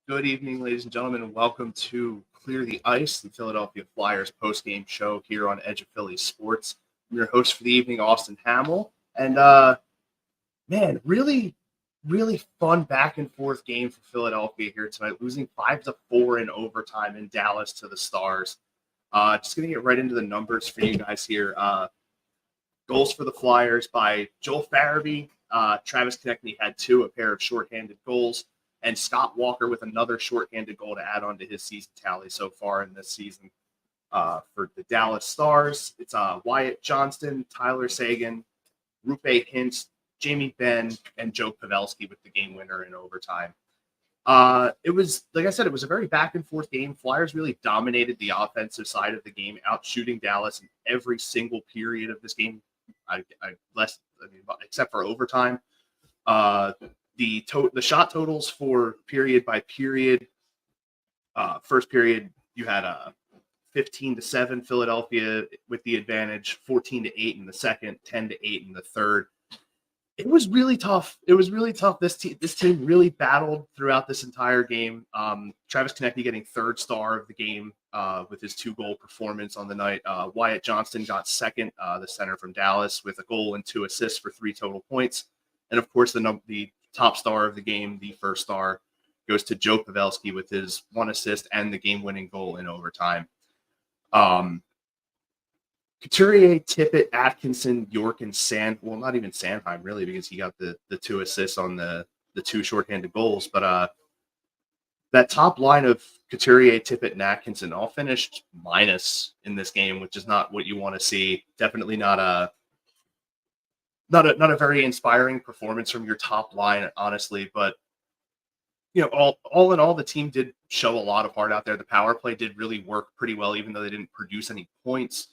Good evening, ladies and gentlemen, and welcome to Clear the Ice, the Philadelphia Flyers post-game show here on Edge of Philly Sports. I'm your host for the evening, Austin Hamill. And, man, really fun back and forth game for Philadelphia here tonight, losing 5-4 in overtime in Dallas to the Stars. Just going to get right into the numbers for you guys here. Goals for the Flyers by Joel Farabee. Travis Konechny had a pair of shorthanded goals. And Scott Walker with another shorthanded goal to add on to his season tally so far in this season for the Dallas Stars. It's Wyatt Johnston, Tyler Seguin, Rupe Hintz, Jamie Benn, and Joe Pavelski with the game winner in overtime. It was, like I said, it was a very back and forth game. Flyers really dominated the offensive side of the game, out shooting Dallas in every single period of this game, except for overtime. The shot totals for period by period. First period, you had 15-7 Philadelphia with the advantage, 14-8 in the second, 10-8 in the third. It was really tough. This team really battled throughout this entire game. Travis Konechny getting third star of the game with his 2-goal performance on the night. Wyatt Johnston got second, the center from Dallas, with a goal and 2 assists for 3 total points. And of course, the top star of the game, the first star, goes to Joe Pavelski with his 1 assist and the game-winning goal in overtime. Couturier, Tippett, Atkinson, York, and not even Sandheim, really, because he got the 2 assists on the 2 shorthanded goals. But that top line of Couturier, Tippett, and Atkinson all finished minus in this game, which is not what you want to see. Definitely not a very inspiring performance from your top line, honestly. But all in all, the team did show a lot of heart out there. The power play did really work pretty well, even though they didn't produce any points.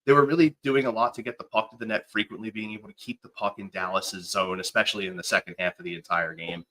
They were really doing a lot to get the puck to the net frequently, being able to keep the puck in Dallas's zone, especially in the second half of the entire game.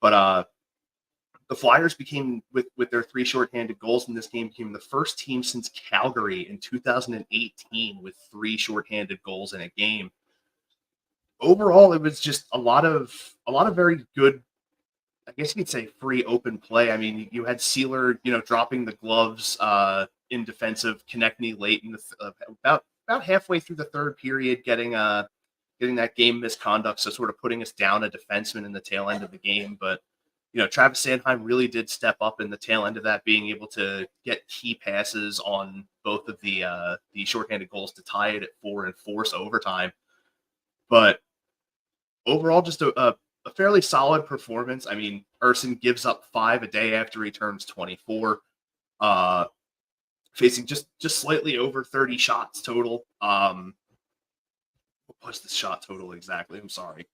But the Flyers became, with their 3 shorthanded goals in this game, became the first team since Calgary in 2018 with 3 shorthanded goals in a game. Overall, it was just a lot of very good, I guess you could say, free open play. I mean, you had Sealer, dropping the gloves in defensive Konechny late in the about halfway through the third period, getting that game misconduct, so sort of putting us down a defenseman in the tail end of the game. But Travis Sandheim really did step up in the tail end of that, being able to get key passes on both of the shorthanded goals to tie it at 4 and force overtime. But overall, just a fairly solid performance. I mean, Urson gives up 5 a day after he turns 24, facing just slightly over 30 shots total. What was the shot total exactly? I'm sorry.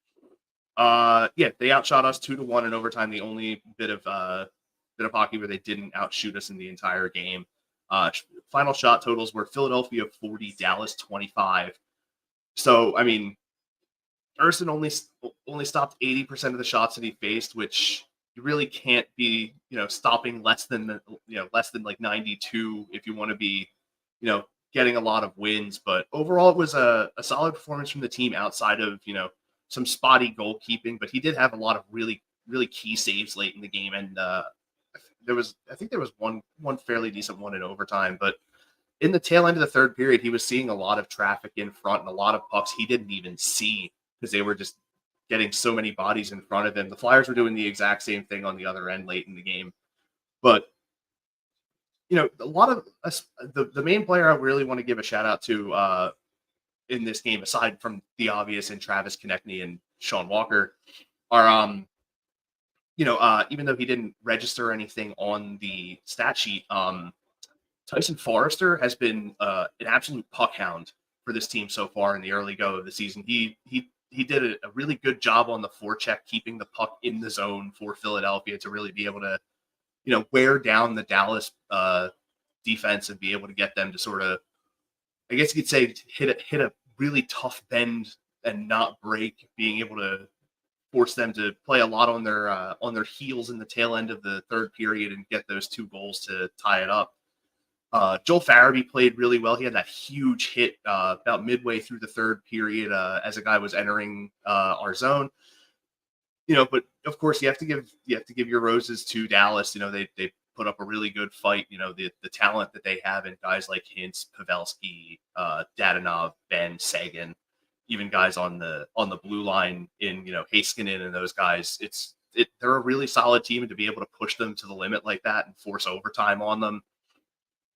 They outshot us 2-1 in overtime. The only bit of hockey where they didn't outshoot us in the entire game. Final shot totals were Philadelphia 40, Dallas 25. So, I mean, Urson only stopped 80% of the shots that he faced, which you really can't be, stopping less than like 92 if you want to be, getting a lot of wins. But overall, it was a solid performance from the team outside of, some spotty goalkeeping. But he did have a lot of really, really key saves late in the game. And there was one fairly decent one in overtime. But in the tail end of the third period, he was seeing a lot of traffic in front and a lot of pucks he didn't even see, because they were just getting so many bodies in front of him. The Flyers were doing the exact same thing on the other end late in the game. But, a lot of the main player I really want to give a shout out to in this game, aside from the obvious in Travis Konechny and Sean Walker, are, even though he didn't register anything on the stat sheet, Tyson Forrester has been an absolute puck hound for this team so far in the early go of the season. He did a really good job on the forecheck, keeping the puck in the zone for Philadelphia to really be able to, wear down the Dallas defense and be able to get them to sort of, I guess you could say, hit a really tough bend and not break, being able to force them to play a lot on their heels in the tail end of the third period and get those 2 goals to tie it up. Joel Farabee played really well. He had that huge hit about midway through the third period as a guy was entering our zone. But of course, you have to give your roses to Dallas. They put up a really good fight. The talent that they have in guys like Hintz, Pavelski, Dadanov, Ben, Sagan, even guys on the blue line in Heiskanen and those guys. They're a really solid team, and to be able to push them to the limit like that and force overtime on them,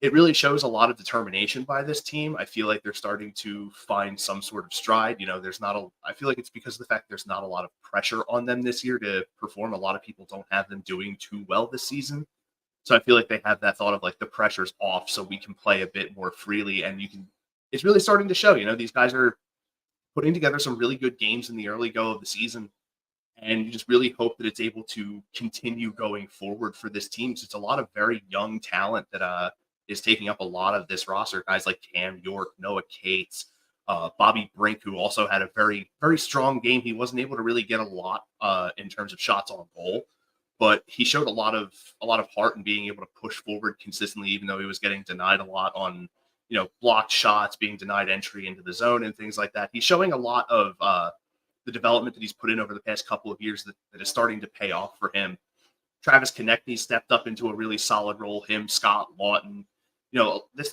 it really shows a lot of determination by this team. I feel like they're starting to find some sort of stride. I feel like it's because of the fact there's not a lot of pressure on them this year to perform. A lot of people don't have them doing too well this season. So I feel like they have that thought of like the pressure's off so we can play a bit more freely, and it's really starting to show. These guys are putting together some really good games in the early go of the season. And you just really hope that it's able to continue going forward for this team. So it's a lot of very young talent that is taking up a lot of this roster. Guys like Cam York, Noah Cates, Bobby Brink, who also had a very, very strong game. He wasn't able to really get a lot in terms of shots on goal, but he showed a lot of heart in being able to push forward consistently, even though he was getting denied a lot on blocked shots, being denied entry into the zone and things like that. He's showing a lot of the development that he's put in over the past couple of years that is starting to pay off for him. Travis Konechny stepped up into a really solid role. Him, Scott Lawton.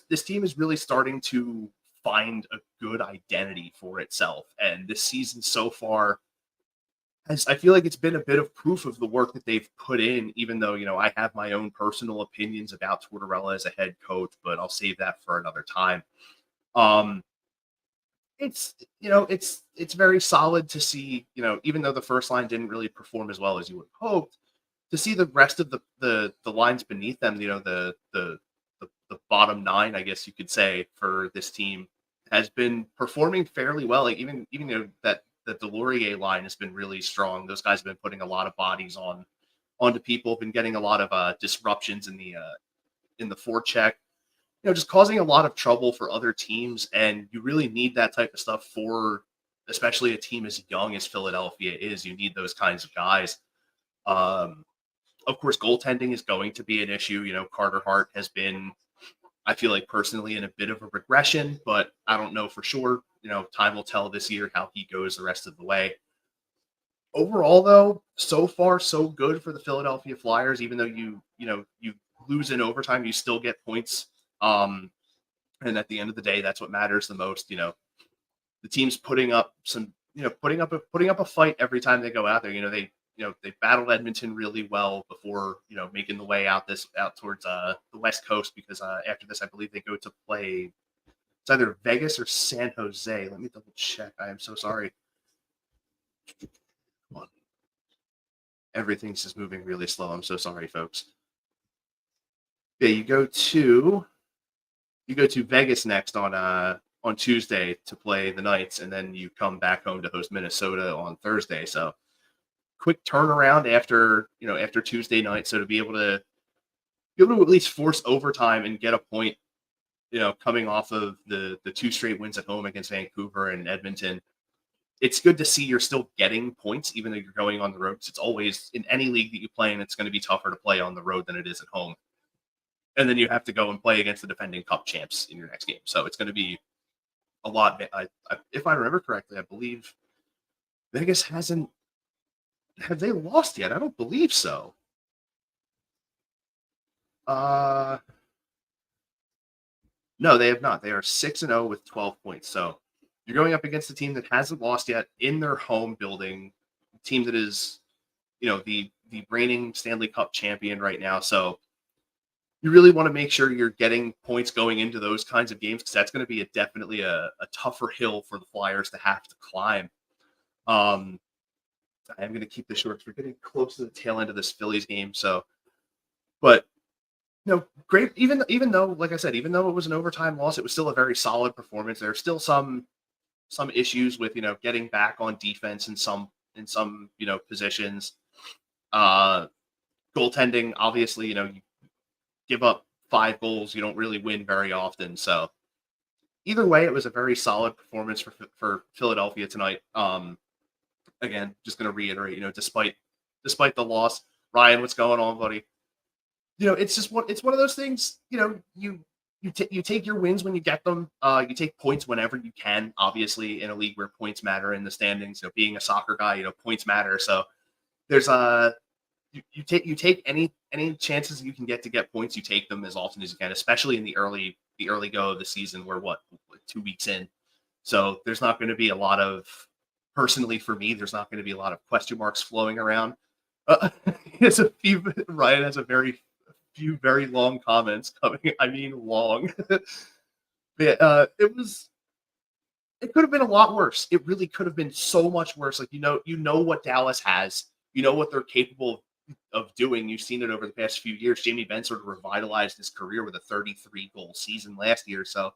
This team is really starting to find a good identity for itself. And this season so far, I feel like it's been a bit of proof of the work that they've put in, even though, I have my own personal opinions about Tortorella as a head coach, but I'll save that for another time. It's very solid to see, even though the first line didn't really perform as well as you would have hoped, to see the rest of the lines beneath them, the bottom nine, I guess you could say, for this team has been performing fairly well. Like even that the Delorier line has been really strong. Those guys have been putting a lot of bodies onto people, been getting a lot of disruptions in the forecheck. Just causing a lot of trouble for other teams. And you really need that type of stuff for, especially a team as young as Philadelphia is. You need those kinds of guys. Of course, goaltending is going to be an issue. Carter Hart has been, I feel like personally, in a bit of a regression, but I don't know for sure. Time will tell this year how he goes the rest of the way. Overall, though, so far so good for the Philadelphia Flyers. Even though you lose in overtime, you still get points. And at the end of the day, that's what matters the most. The team's putting up putting up a fight every time they go out there. They battled Edmonton really well before making the way out towards the West Coast, because after this, I believe they go to play. It's either Vegas or San Jose. Let me double check. I am so sorry. Everything's just moving really slow. I'm so sorry, folks. Yeah, you go to Vegas next on Tuesday to play the Knights, and then you come back home to host Minnesota on Thursday. So quick turnaround after Tuesday night. So to be able to at least force overtime and get a point, coming off of the 2 straight wins at home against Vancouver and Edmonton, it's good to see you're still getting points, even though you're going on the road. It's always, in any league that you play in, it's going to be tougher to play on the road than it is at home. And then you have to go and play against the defending Cup champs in your next game. So it's going to be a lot. If I remember correctly, I believe Vegas hasn't. Have they lost yet? I don't believe so. No, they have not. They are 6-0 with 12 points. So you're going up against a team that hasn't lost yet in their home building, a team that is, the reigning Stanley Cup champion right now. So you really want to make sure you're getting points going into those kinds of games, because that's going to be definitely a tougher hill for the Flyers to have to climb. I am going to keep this short because we're getting close to the tail end of this Phillies game. So, but great. Even though, like I said, even though it was an overtime loss, it was still a very solid performance. There are still some issues with getting back on defense in some positions. Goaltending, obviously, you give up 5 goals, you don't really win very often. So either way, it was a very solid performance for Philadelphia tonight. Again, just going to reiterate, despite the loss, Ryan, what's going on, buddy? It's one of those things. You take your wins when you get them. You take points whenever you can. Obviously, in a league where points matter in the standings, being a soccer guy, points matter. So there's you take any chances you can get to get points, you take them as often as you can, especially in the early go of the season. We're what, 2 weeks in, so there's not going to be a lot of personally for me. There's not going to be a lot of question marks flowing around. It's a few. Ryan has a few very long comments coming. I mean, long. Yeah, it could have been a lot worse. It really could have been so much worse. Like, you know what Dallas has. You know what they're capable of doing. You've seen it over the past few years. Jamie Benn sort of revitalized his career with a 33 goal season last year. So,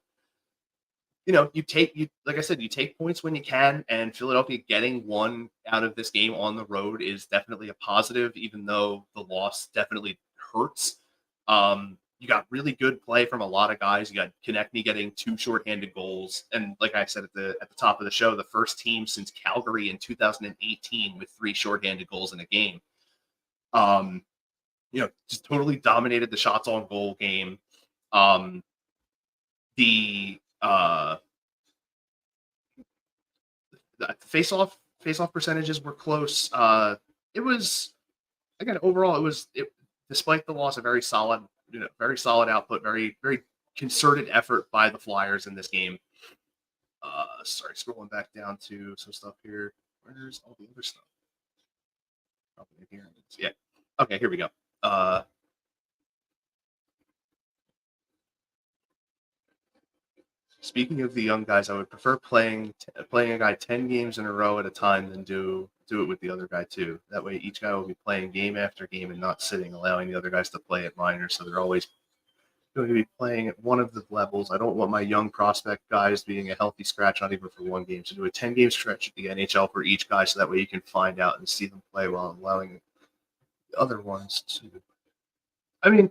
you like I said, you take points when you can, and Philadelphia getting one out of this game on the road is definitely a positive, even though the loss definitely hurts. You got really good play from a lot of guys. You got Konechny getting 2 shorthanded goals, and like I said at the top of the show, the first team since Calgary in 2018 with 3 shorthanded goals in a game. Just totally dominated the shots on goal game. The face-off percentages were close. It was, again, overall, despite the loss, a very solid output, very, very concerted effort by the Flyers in this game. Sorry, scrolling back down to some stuff here. Where's all the other stuff? Probably here. Yeah. Okay, here we go. Speaking of the young guys, I would prefer playing a guy 10 games in a row at a time than do it with the other guy too. That way, each guy will be playing game after game and not sitting, allowing the other guys to play at minors. So they're always going to be playing at one of the levels. I don't want my young prospect guys being a healthy scratch, not even for one game. So do a 10-game stretch at the NHL for each guy, so that way you can find out and see them play while allowing the other ones to. I mean,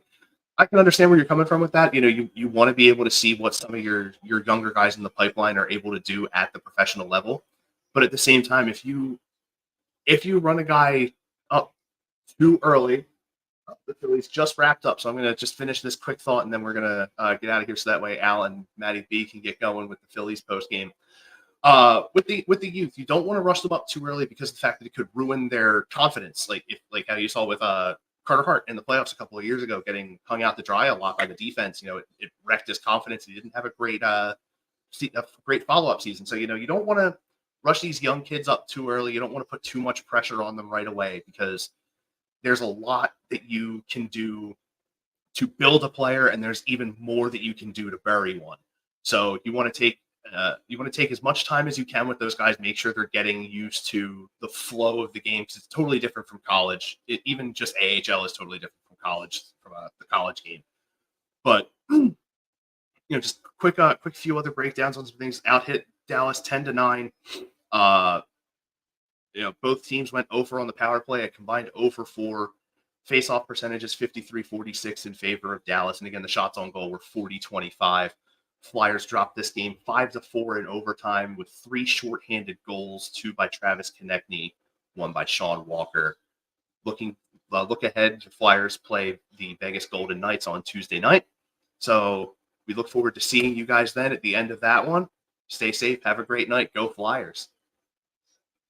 I can understand where you're coming from with that. You want to be able to see what some of your younger guys in the pipeline are able to do at the professional level. But at the same time, if you run a guy up too early, the Phillies just wrapped up. So I'm going to just finish this quick thought, and then we're going to get out of here. So that way Al and Matty B can get going with the Phillies post game. With the youth, you don't want to rush them up too early because of the fact that it could ruin their confidence. Like how you saw with Carter Hart in the playoffs a couple of years ago, getting hung out to dry a lot by the defense. It wrecked his confidence. He didn't have a great follow-up season. So, you don't want to rush these young kids up too early. You don't want to put too much pressure on them right away, because there's a lot that you can do to build a player, and there's even more that you can do to bury one. So you want to take as much time as you can with those guys. Make sure they're getting used to the flow of the game, because it's totally different from college. Even just AHL is totally different from college, from the college game. But just quick few other breakdowns on some things. Out hit Dallas 10-9. Both teams went 0 for on the power play, a combined 0 for 4. Face-off percentages 53-46 in favor of Dallas. And again, the shots on goal were 40-25. Flyers dropped this game 5-4 in overtime with 3 shorthanded goals, 2 by Travis Konechny, 1 by Sean Walker. Look ahead, the Flyers play the Vegas Golden Knights on Tuesday night. So we look forward to seeing you guys then at the end of that one. Stay safe. Have a great night. Go Flyers.